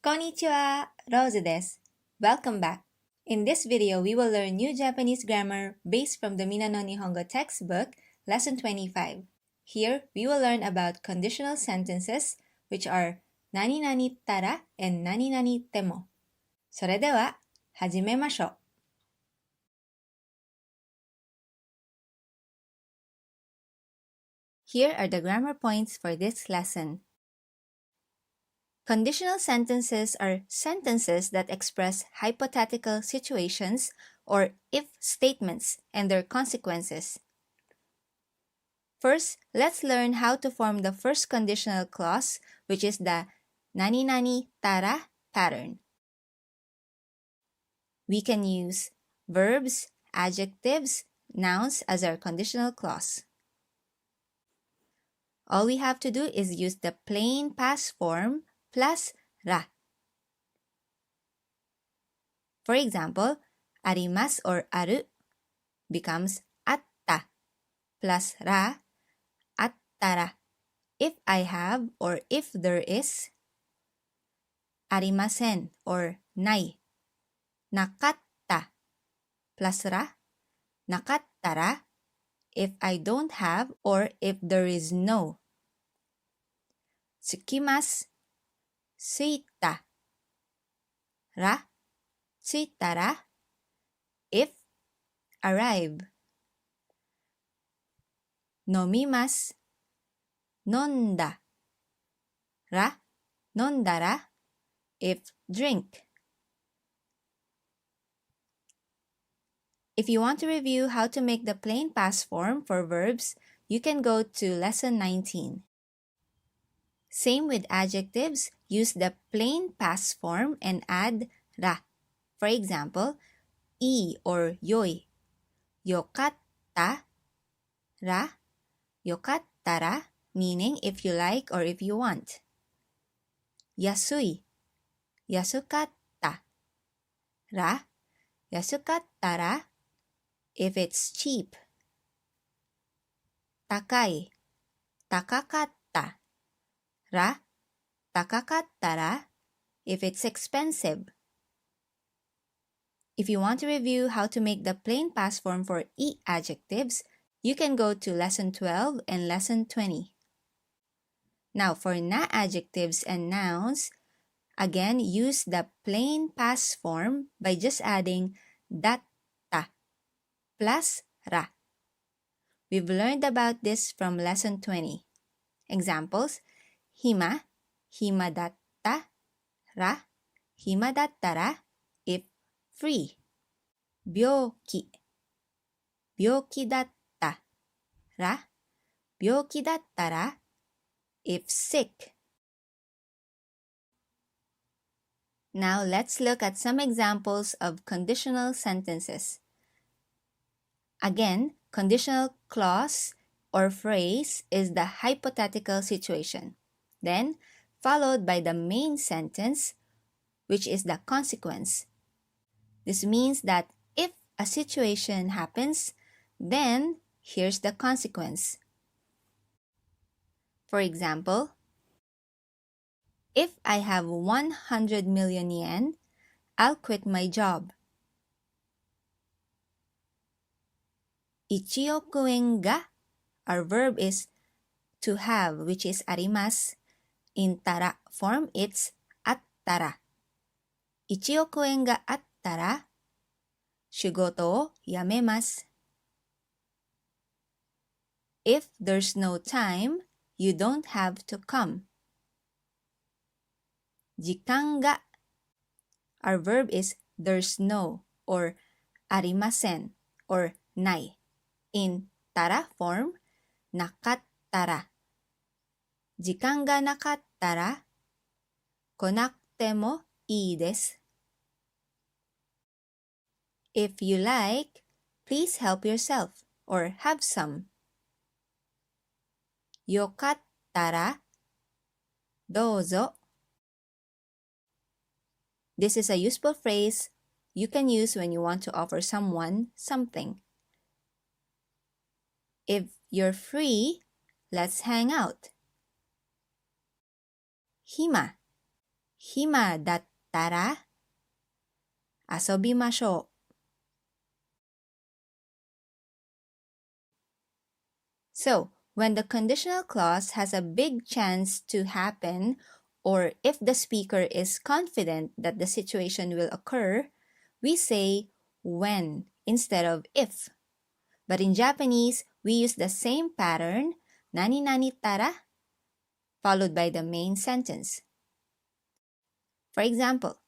Konnichiwa, Rose desu. Welcome back. In this video, we will learn new Japanese grammar based from the Minna no Nihongo textbook, Lesson 25. Here, we will learn about conditional sentences, which are nani nani tara and nani nani temo. それでは、始めましょう。Here are the grammar points for this lesson. Conditional sentences are sentences that express hypothetical situations or if statements and their consequences. First, let's learn how to form the first conditional clause, which is the nani nani tara pattern. We can use verbs, adjectives, nouns as our conditional clause. All we have to do is use the plain past form plus ra. For example, arimasu or aru becomes atta plus ra, attara. If I have or if there is, arimasen or nai, nakatta plus ra, nakattara. If I don't have or if there is no. Tsukimasu, suita, ra, tsuitara. If, arrive. Nomimasu, nonda, ra, nondara. If, drink. If you want to review how to make the plain past form for verbs, you can go to Lesson 19. Same with adjectives, use the plain past form and add ra. For example, ii or yoi. Yokatta, ra, yokattara, meaning if you like or if you want. Yasui, yasukatta, ra, yasukattara, if it's cheap. Takai, takakatta, ra, takakattara, if it's expensive. If you want to review how to make the plain past form for i adjectives, you can go to Lesson 12 and Lesson 20. Now for na adjectives and nouns, again use the plain past form by just adding datta plus ra. We've learned about this from Lesson 20. Examples, hima, himadatta, ra, himadattara, if free. Byoki, byokidatta, ra, byokidattara, if sick. Now let's look at some examples of conditional sentences. Again, conditional clause or phrase is the hypothetical situation, then followed by the main sentence, which is the consequence. This means that if a situation happens, then here's the consequence. For example, if I have 100 million yen, I'll quit my job. 1億円が, our verb is to have, which is arimasu. In tara form, it's attara. 1億円があったら、仕事を辞めます。If there's no time, you don't have to come. 時間が, our verb is there's no or arimasen or nai. In tara form, nakattara. 時間がなかったら、来なくてもいいです。If you like, please help yourself or have some. よかったら、どうぞ。This is a useful phrase you can use when you want to offer someone something. If you're free, let's hang out. 暇暇だったら遊びましょう。So, when the conditional clause has a big chance to happen, or if the speaker is confident that the situation will occur, we say when instead of if. But in Japanese, we use the same pattern, nani nani tara, followed by the main sentence. For example,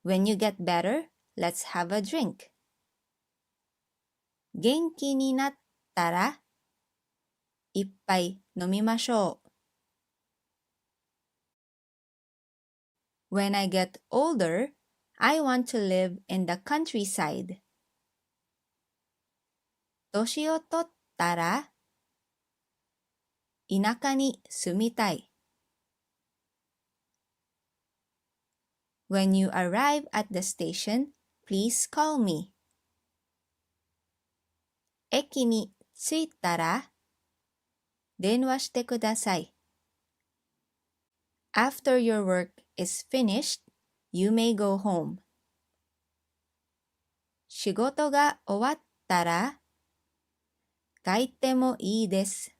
when you get better, let's have a drink. 元気になったら一杯飲みましょう。When I get older, I want to live in the countryside. 年を取ったら田舎に住みたい。When you arrive at the station, please call me. 駅に着いたら電話してください。After your work is finished, you may go home. 仕事が終わったら帰ってもいいです。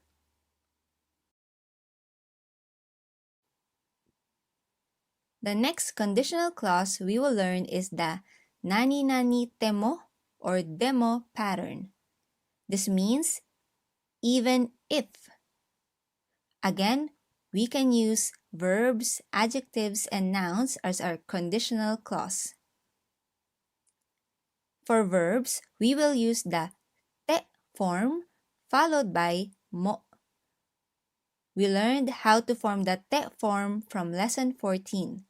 The next conditional clause we will learn is the nani nani temo or demo pattern. This means even if. Again, we can use verbs, adjectives, and nouns as our conditional clause. For verbs, we will use the te form followed by mo. We learned how to form the te form from lesson 14.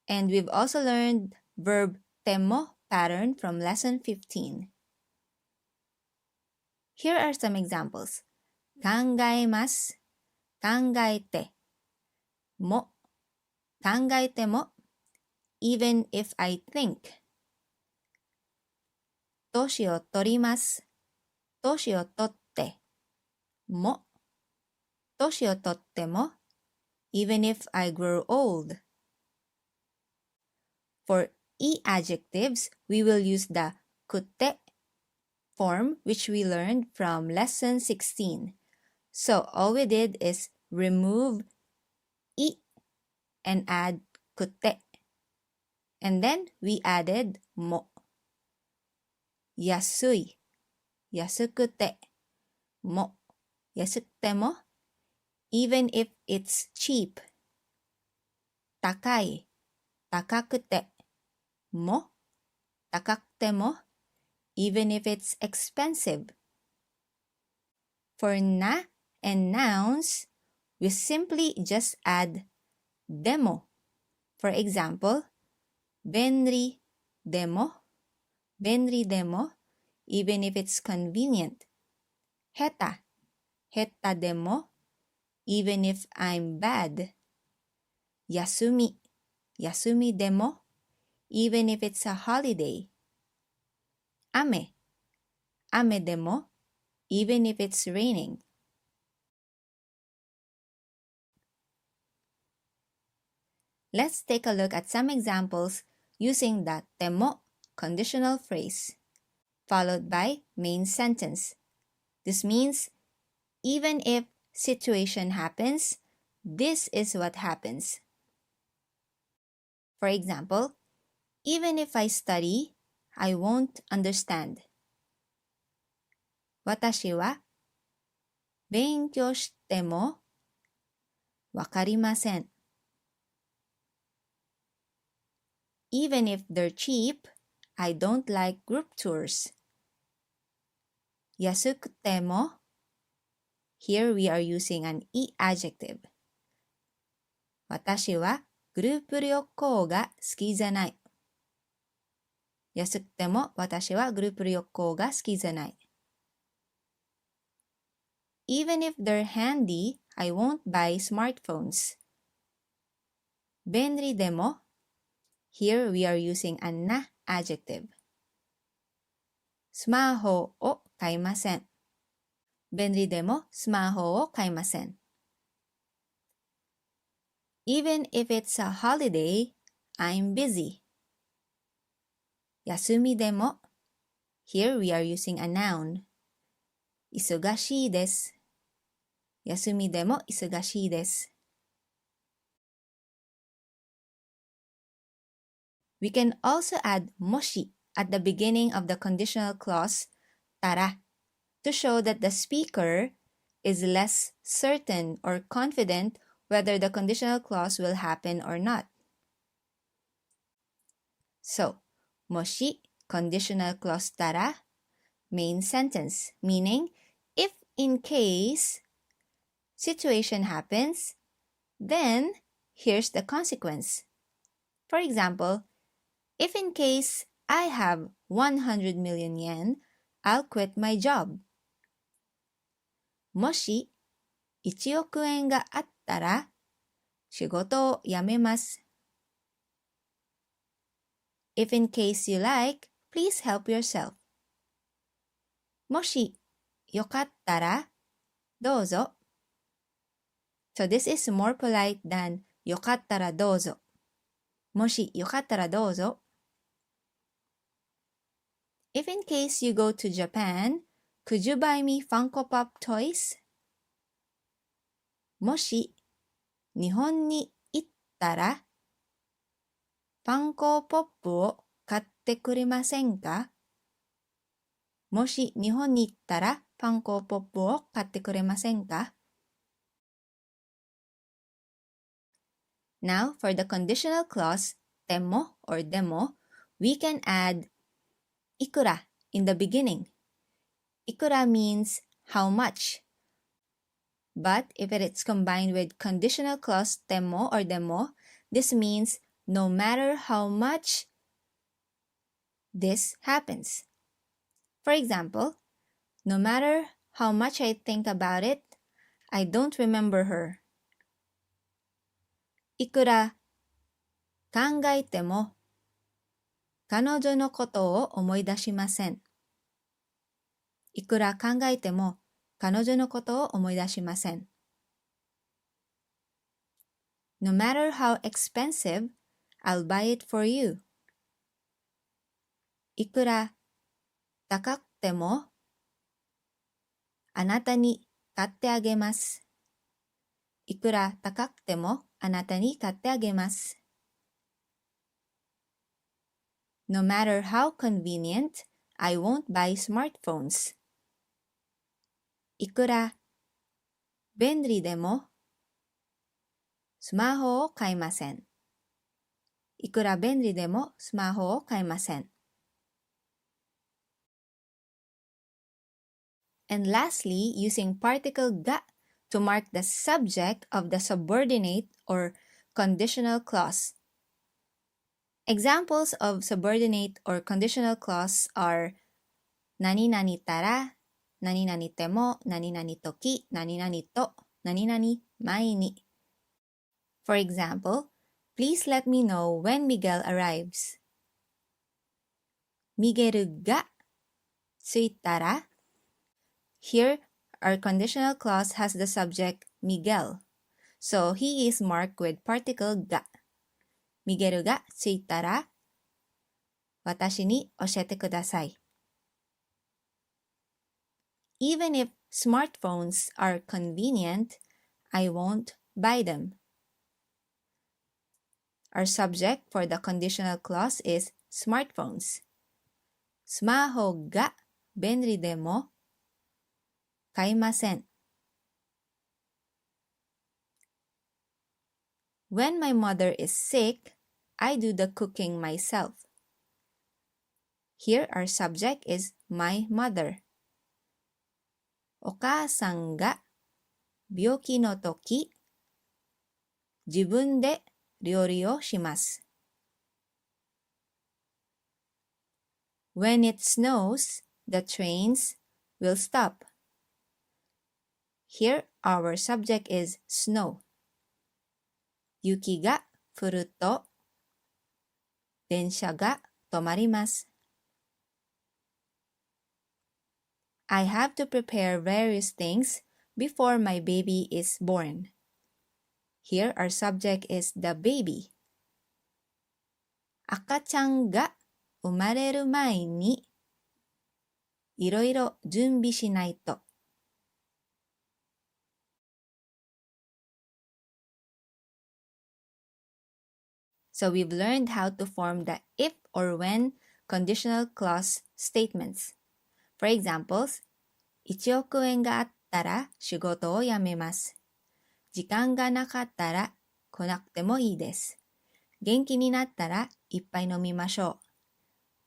And we've also learned verb temo pattern from lesson 15. Here are some examples. 考えます、考えても、考えても even if I think. 年を取ります、年を取っても、年を取っても even if I grow old. For e-adjectives, we will use the kute form which we learned from lesson 16. So all we did is remove i and add kute. And then we added mo. Yasui, yasukute, mo, yasukute mo, even if it's cheap. Takai, takakute, mo, takakute mo, even if it's expensive. For na and nouns, we simply just add demo. For example, benri demo, even if it's convenient. Heta, heta demo, even if I'm bad. Yasumi, yasumi demo, even if it's a holiday. Ame, ame demo, even if it's raining. Let's take a look at some examples using the temo conditional phrase, followed by main sentence. This means, even if situation happens, this is what happens. For example, even if I study, I won't understand. 私は勉強してもわかりません。Even if they're cheap, I don't like group tours. 安くても Here we are using an e-adjective. 私はグループ旅行が好きじゃない。安くても私はグループ旅行が好きじゃない。Even if they're handy, I won't buy smartphones. 便利でも Here we are using a na adjective. スマホを買いません。便利でもスマホを買いません。Even if it's a holiday, I'm busy. 休みでも Here we are using a noun. 忙しいです。休みでも忙しいです。We can also add もし at the beginning of the conditional clause たら to show that the speaker is less certain or confident whether the conditional clause will happen or not. So, もし conditional clause たら main sentence, meaning if in case situation happens, then here's the consequence. For example, if in case I have 100 million yen, I'll quit my job. もし1億円があったら仕事を辞めます。If in case you like, please help yourself. もしよかったらどうぞ。So this is more polite than よかったらどうぞ。もしよかったらどうぞ。If in case you go to Japan, could you buy me Funko Pop toys? もし日本に行ったらファンコーポップを買ってくれませんか？もし日本に行ったらファンコーポップを買ってくれませんか？ Now for the conditional clause でも or でも we can add いくら in the beginning. いくら means how much. But if it is combined with conditional clause でも or でも this means no matter how much this happens. For example, no matter how much I think about it, I don't remember her. いくら考えても彼女のことを思い出しません。いくら考えても彼女のことを思い出しません。No matter how expensive, I'll buy it for you. いくら高くてもあなたに買ってあげます。いくら高くてもあなたに買ってあげます。No matter how convenient, I won't buy smartphones. いくら便利でもスマホを買いません。いくら便利でもスマホを買いません。And lastly, using particle が to mark the subject of the subordinate or conditional clause. Examples of subordinate or conditional clause are 何々たら、何々ても、何々時、何々と、何々前に。For example, please let me know when Miguel arrives. ミゲルが着いたら Here, our conditional clause has the subject Miguel, so he is marked with particle が。ミゲルが着いたら私に教えてください。Even if smartphones are convenient, I won't buy them. Our subject for the conditional clause is smartphones. スマホが便利でも買いません。When my mother is sick, I do the cooking myself. Here our subject is my mother. お母さんが病気のとき、自分で料理をします。When it snows, the trains will stop. Here our subject is snow. 雪が降ると電車が止まります。I have to prepare various things before my baby is born. Here, our subject is the baby. 赤ちゃんが生まれる前にいろいろ準備しないと。So we've learned how to form the if or when conditional clause statements. For examples, 1億円があったら仕事を辞めます。時間がなかったら来なくてもいいです。元気になったらいっぱい飲みましょう。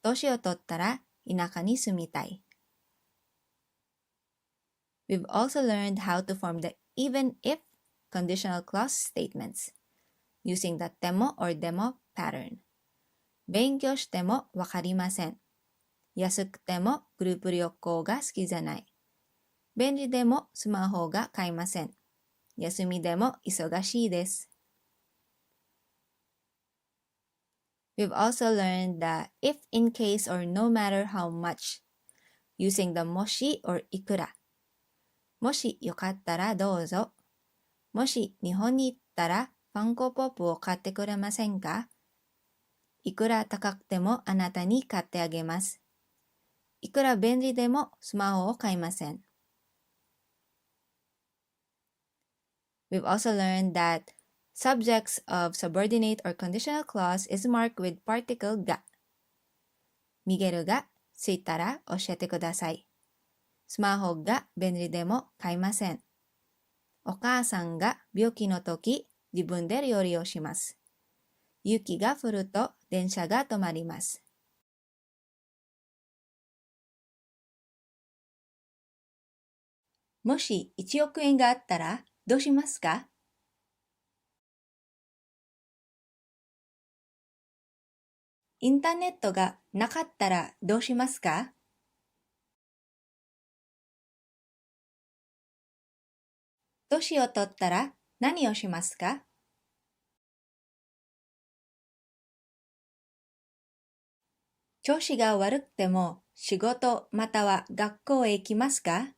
年を取ったら田舎に住みたい。We've also learned how to form the even if conditional clause statements using the でも or でも pattern. 勉強してもわかりません。安くてもグループ旅行が好きじゃない。便利でもスマホが買いません。休みでも忙しいです。We've also learned the if in case or no matter how much using the もし or いくら。もしよかったらどうぞ。もし日本に行ったらファンコポップを買ってくれませんか？いくら高くてもあなたに買ってあげます。いくら便利でもスマホを買いません。We've also learned that subjects of subordinate or conditional clause is marked with particle が。ミゲルが着いたら教えてください。スマホが便利でも買いません。お母さんが病気の時、自分で料理をします。雪が降ると電車が止まります。もし1億円があったらどうしますか？インターネットがなかったらどうしますか？年を取ったら何をしますか？調子が悪くても仕事または学校へ行きますか？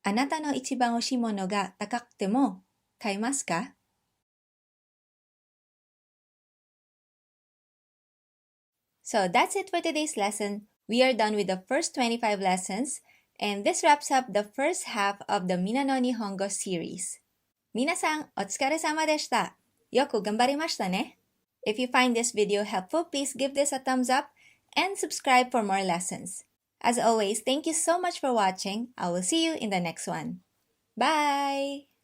あなたの一番欲しいものが高くても買いますか？ So that's it for today's lesson. We are done with the first 25 lessons, and this wraps up the first half of the Minna no Nihongo series. 皆さん、お疲れ様でした。よく頑張りましたね。If you find this video helpful, please give this a thumbs up and subscribe for more lessons. As always, thank you so much for watching. I will see you in the next one. Bye!